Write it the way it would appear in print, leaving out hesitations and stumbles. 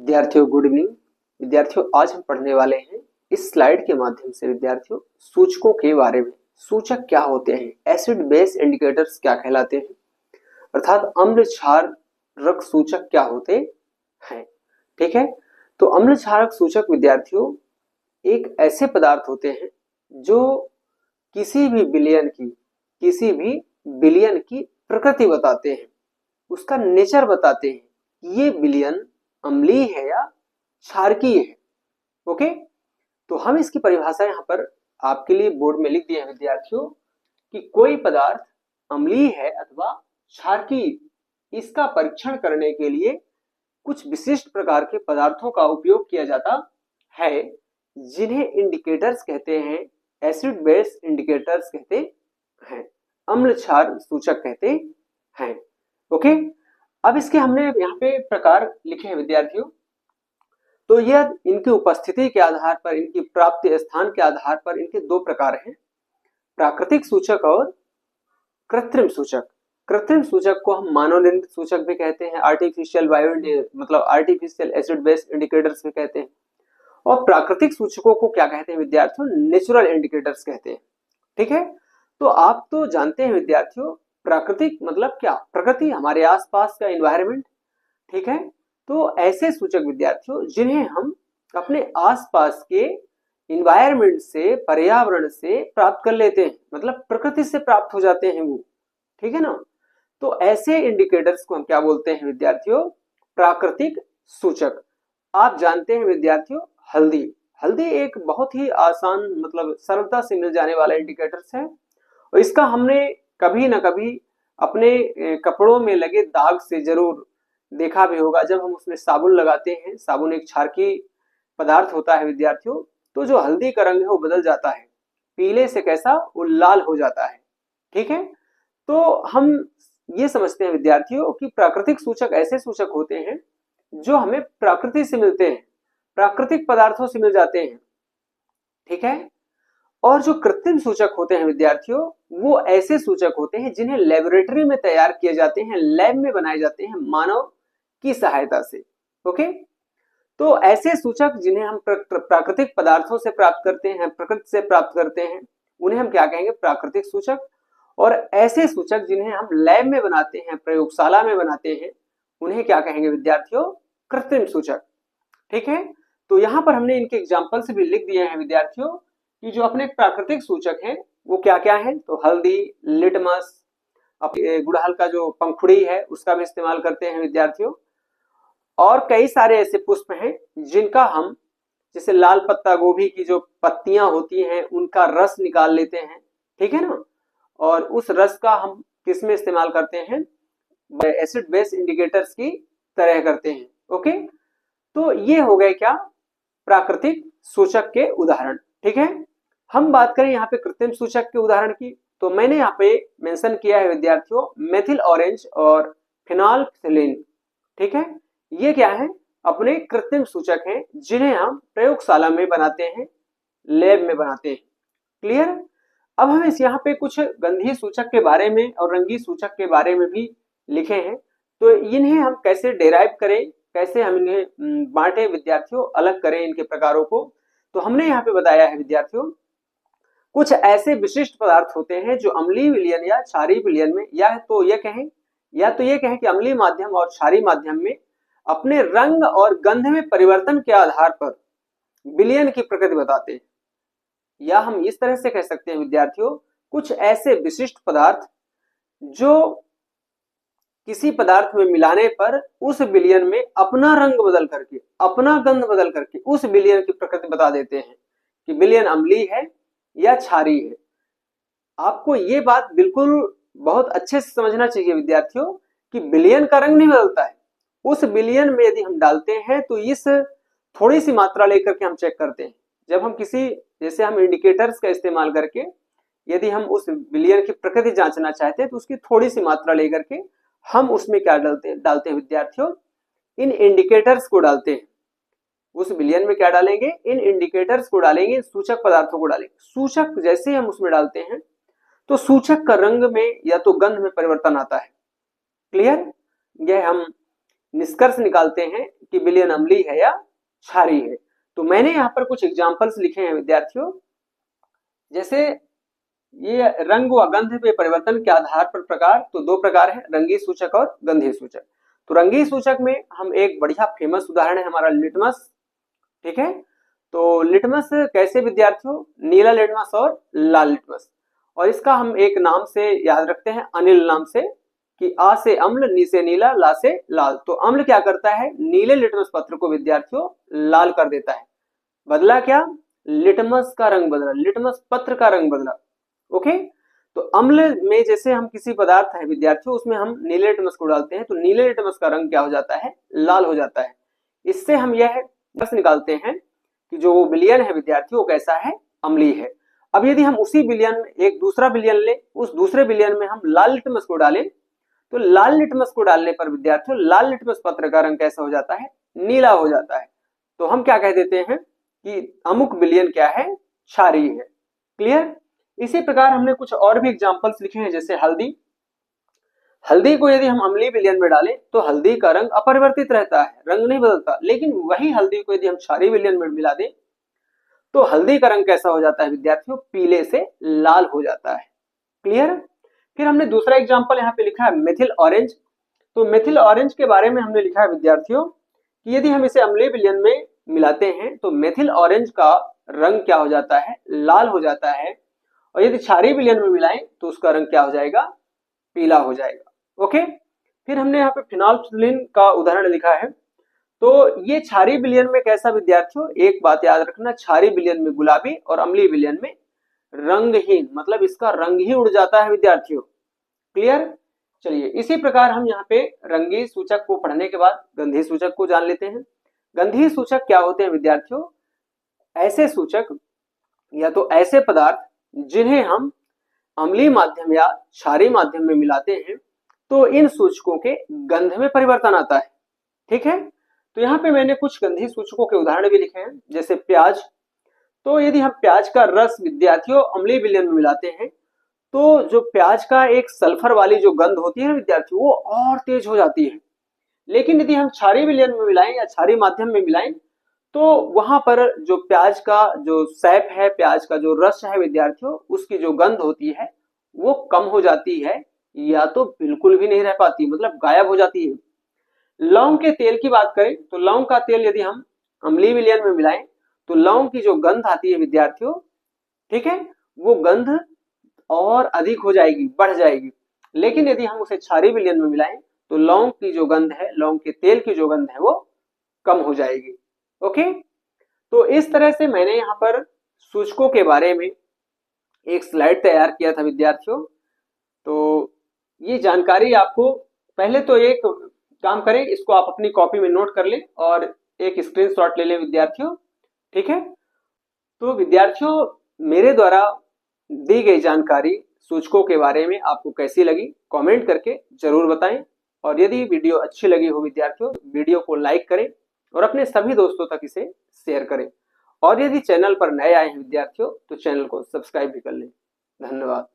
विद्यार्थियों good evening. विद्यार्थियों आज हम पढ़ने वाले हैं इस स्लाइड के माध्यम से विद्यार्थियों सूचकों के बारे में। सूचक क्या होते हैं, एसिड बेस इंडिकेटर्स क्या कहलाते हैं, अर्थात अम्ल क्षारक सूचक क्या होते हैं। ठीक है, तो अम्ल क्षारक सूचक विद्यार्थियों एक ऐसे पदार्थ होते हैं जो किसी भी विलयन की प्रकृति बताते हैं, उसका नेचर बताते हैं। ये विलयन अम्लीय है या क्षारकीय है। ओके, तो हम इसकी परिभाषा यहाँ पर आपके लिए बोर्ड में लिख दिए हैं विद्यार्थियों कि कोई पदार्थ अम्लीय है अथवा क्षारकीय, इसका परीक्षण करने के लिए कुछ विशिष्ट प्रकार के पदार्थों का उपयोग किया जाता है, जिन्हें इंडिकेटर्स कहते हैं, एसिड बेस इंडिकेटर्स कहते हैं, अम्ल क्षार सूचक कहते हैं। ओके, अब इसके हमने यहाँ पे प्रकार लिखे हैं विद्यार्थियों। तो यह इनकी उपस्थिति के आधार पर, इनकी प्राप्ति स्थान के आधार पर इनके दो प्रकार हैं, प्राकृतिक सूचक और कृत्रिम सूचक। कृत्रिम सूचक को हम मानव निर्मित सूचक भी कहते हैं, artificial artificial acid base indicators भी कहते हैं। और प्राकृतिक सूचकों को क्या कहते हैं विद्यार्थियों, नेचुरल इंडिकेटर्स कहते हैं। ठीक है, तो आप तो जानते हैं विद्यार्थियों प्राकृतिक मतलब क्या, प्रकृति, हमारे आसपास का एनवायरनमेंट। ठीक है, तो ऐसे सूचक विद्यार्थियों जिन्हें हम अपने आसपास के एनवायरनमेंट से, पर्यावरण से प्राप्त कर लेते हैं, मतलब प्रकृति से प्राप्त हो जाते हैं वो। ठीक है ना, तो ऐसे इंडिकेटर्स को हम क्या बोलते हैं विद्यार्थियों, प्राकृतिक सूचक। आप जानते हैं विद्यार्थियों हल्दी, हल्दी एक बहुत ही आसान मतलब सरलता से मिल जाने वाला इंडिकेटर्स है, और इसका हमने कभी ना कभी अपने कपड़ों में लगे दाग से जरूर देखा भी होगा। जब हम उसमें साबुन लगाते हैं, साबुन एक क्षारकीय पदार्थ होता है विद्यार्थियों, तो जो हल्दी का रंग है वो बदल जाता है, पीले से कैसा वो लाल हो जाता है। ठीक है, तो हम ये समझते हैं विद्यार्थियों कि प्राकृतिक सूचक ऐसे सूचक होते हैं जो हमें प्रकृति से मिलते हैं, प्राकृतिक पदार्थों से मिल जाते हैं। ठीक है, और जो कृत्रिम सूचक होते हैं विद्यार्थियों, वो ऐसे सूचक होते हैं जिन्हें लेबोरेटरी में तैयार किए जाते हैं, लैब में बनाए जाते हैं मानव की सहायता से। ओके, तो ऐसे सूचक जिन्हें हम प्राकृतिक पदार्थों से प्राप्त करते हैं, प्रकृति से प्राप्त करते हैं, उन्हें हम क्या कहेंगे, प्राकृतिक सूचक। और ऐसे सूचक जिन्हें हम लैब में बनाते हैं, प्रयोगशाला में बनाते हैं, उन्हें क्या कहेंगे विद्यार्थियों, कृत्रिम सूचक। ठीक है, तो यहाँ पर हमने इनके एग्जाम्पल्स भी लिख दिए हैं विद्यार्थियों कि जो अपने प्राकृतिक सूचक हैं वो क्या क्या है। तो हल्दी, लिटमस, गुड़हल का जो पंखुड़ी है उसका भी इस्तेमाल करते हैं विद्यार्थियों। और कई सारे ऐसे पुष्प हैं जिनका हम, जैसे लाल पत्ता गोभी की जो पत्तियां होती हैं उनका रस निकाल लेते हैं। ठीक है ना, और उस रस का हम किस में इस्तेमाल करते हैं, एसिड बेस इंडिकेटर्स की तरह करते हैं। ओके, तो ये हो गए क्या, प्राकृतिक सूचक के उदाहरण। ठीक है, हम बात करें यहाँ पे कृत्रिम सूचक के उदाहरण की, तो मैंने यहाँ पे मेंशन किया है विद्यार्थियों मेथिल ऑरेंज और फिनॉल्फ्थालीन। ठीक है, ये क्या है, अपने कृत्रिम सूचक हैं जिन्हें हम प्रयोगशाला में बनाते हैं, लैब में बनाते हैं। क्लियर। अब हम इस यहाँ पे कुछ गंधीय सूचक के बारे में और रंगीय सूचक के बारे में भी लिखे हैं, तो इन्हें हम कैसे डेराइव करें, कैसे हम इन्हें बांटे विद्यार्थियों, अलग करें इनके प्रकारों को। तो हमने यहाँ पे बताया है विद्यार्थियों कुछ ऐसे विशिष्ट पदार्थ होते हैं जो अम्लीय विलयन या क्षारीय विलयन में, या तो ये कहें कि अम्लीय माध्यम और क्षारीय माध्यम में अपने रंग और गंध में परिवर्तन के आधार पर विलयन की प्रकृति बताते हैं। या हम इस तरह से कह सकते हैं विद्यार्थियों, कुछ ऐसे विशिष्ट पदार्थ जो किसी पदार्थ में मिलाने पर उस विलयन में अपना रंग बदल करके, अपना गंध बदल करके उस विलयन की प्रकृति बता देते हैं कि विलयन अम्लीय है या क्षारीय है। आपको ये बात बिल्कुल बहुत अच्छे से समझना चाहिए विद्यार्थियों कि विलयन का रंग नहीं बदलता है, उस विलयन में यदि हम डालते हैं तो इस थोड़ी सी मात्रा लेकर के हम चेक करते हैं। जब हम किसी, जैसे हम इंडिकेटर्स का इस्तेमाल करके यदि हम उस विलयन की प्रकृति जांचना चाहते हैं तो उसकी थोड़ी सी मात्रा लेकर के हम उसमें क्या डालते हैं विद्यार्थियों, इन इंडिकेटर्स को डालते हैं। उस विलयन में क्या डालेंगे, इन इंडिकेटर्स को डालेंगे, सूचक पदार्थों को डालेंगे। सूचक जैसे हम उसमें डालते हैं तो सूचक का रंग में या तो गंध में परिवर्तन आता है। क्लियर, यह हम निष्कर्ष निकालते हैं कि विलयन अम्लीय है या क्षारीय है। तो मैंने यहाँ पर कुछ एग्जाम्पल्स लिखे हैं विद्यार्थियों, जैसे ये रंग व गंध में परिवर्तन के आधार पर प्रकार, तो दो प्रकार है, रंगीय सूचक और गंधीय सूचक। तो रंगीय सूचक में हम एक बढ़िया फेमस उदाहरण है हमारा लिटमस, ठीक है। तो लिटमस कैसे विद्यार्थियों, नीला लिटमस और लाल लिटमस, और इसका हम एक नाम से याद रखते हैं, अनिल नाम से, कि आ से अम्ल, नी से नीला, ला से लाल। तो अम्ल क्या करता है, नीले लिटमस पत्र को विद्यार्थियों लाल कर देता है। बदला क्या, लिटमस का रंग बदला, लिटमस पत्र का रंग बदला। ओके, तो अम्ल में जैसे हम किसी पदार्थ है विद्यार्थियों, उसमें हम नीले लिटमस को डालते हैं, तो नीले लिटमस का रंग क्या हो जाता है, लाल हो जाता है। इससे हम यह बस निकालते हैं कि जो विलयन है विद्यार्थियों वो कैसा है, अम्लीय है। अब यदि हम उसी विलयन में एक दूसरा विलयन ले, उस दूसरे विलयन में हम लाल लिटमस को डालें, तो लाल लिटमस को डालने पर विद्यार्थियों लाल लिटमस पत्र का रंग कैसा हो जाता है, नीला हो जाता है। तो हम क्या कह देते हैं कि अमुक विलयन क्या है, क्षारीय है। क्लियर। इसी प्रकार हमने कुछ और भी एग्जांपल्स लिखे हैं, जैसे हल्दी। हल्दी को यदि हम अम्लीय विलयन में डालें तो हल्दी का रंग अपरिवर्तित रहता है, रंग नहीं बदलता। लेकिन वही हल्दी को यदि हम क्षारीय विलयन में मिला दें तो हल्दी का रंग कैसा हो जाता है विद्यार्थियों, पीले से लाल हो जाता है। क्लियर। फिर हमने दूसरा एग्जांपल यहाँ पे लिखा है मेथिल ऑरेंज। तो मेथिल ऑरेंज के बारे में हमने लिखा है विद्यार्थियों कि यदि हम इसे अम्लीय विलयन में मिलाते हैं तो मेथिल ऑरेंज का रंग क्या हो जाता है, लाल हो जाता है, और यदि क्षारीय विलयन में मिलाएं तो उसका रंग क्या हो जाएगा, पीला हो जाएगा। ओके। फिर हमने यहाँ पे फिनोल्फ्थालीन का उदाहरण लिखा है। तो ये क्षारीय विलयन में कैसा विद्यार्थियों, एक बात याद रखना, क्षारीय विलयन में गुलाबी और अम्लीय विलयन में रंगहीन, मतलब इसका रंग ही उड़ जाता है विद्यार्थियों। क्लियर। चलिए, इसी प्रकार हम यहाँ पे रंगीय सूचक को पढ़ने के बाद गंधीय सूचक को जान लेते हैं। गंधीय सूचक क्या होते हैं विद्यार्थियों, ऐसे सूचक या तो ऐसे पदार्थ जिन्हें हम अम्लीय माध्यम या क्षारीय माध्यम में मिलाते हैं तो इन सूचकों के गंध में परिवर्तन आता है। ठीक है। तो यहाँ पे मैंने कुछ गंधीय सूचकों के उदाहरण भी लिखे हैं, जैसे प्याज। तो यदि हम प्याज का रस विद्यार्थियों अम्लीय विलयन में मिलाते हैं तो जो प्याज का एक सल्फर वाली जो गंध होती है विद्यार्थियों वो और तेज हो जाती है। लेकिन यदि हम क्षारीय विलयन में मिलाएं या क्षारीय माध्यम में मिलाएं तो वहां पर जो प्याज का जो सैप है, प्याज का जो रस है विद्यार्थियों, उसकी जो गंध होती है वो कम हो जाती है या तो बिल्कुल भी नहीं रह पाती, मतलब गायब हो जाती है। लौंग के तेल की बात करें तो लौंग का तेल यदि हम अम्लीय विलयन में मिलाएं तो लौंग की जो गंध आती है विद्यार्थियों, ठीक है, वो गंध और अधिक हो जाएगी, बढ़ जाएगी। लेकिन यदि हम उसे क्षारीय विलयन में मिलाएं तो लौंग की जो गंध है, लौंग के तेल की जो गंध है वो कम हो जाएगी। ओके। तो इस तरह से मैंने यहाँ पर सूचकों के बारे में एक स्लाइड तैयार किया था विद्यार्थियों। तो ये जानकारी आपको, पहले तो एक काम करें, इसको आप अपनी कॉपी में नोट कर लें और एक स्क्रीनशॉट ले लें विद्यार्थियों। ठीक है। तो विद्यार्थियों, मेरे द्वारा दी गई जानकारी सूचकों के बारे में आपको कैसी लगी कमेंट करके जरूर बताएं, और यदि वीडियो अच्छी लगी हो विद्यार्थियों, वीडियो को लाइक करें और अपने सभी दोस्तों तक इसे शेयर करें, और यदि चैनल पर नए आए हैं विद्यार्थियों तो चैनल को सब्सक्राइब भी कर लें। धन्यवाद।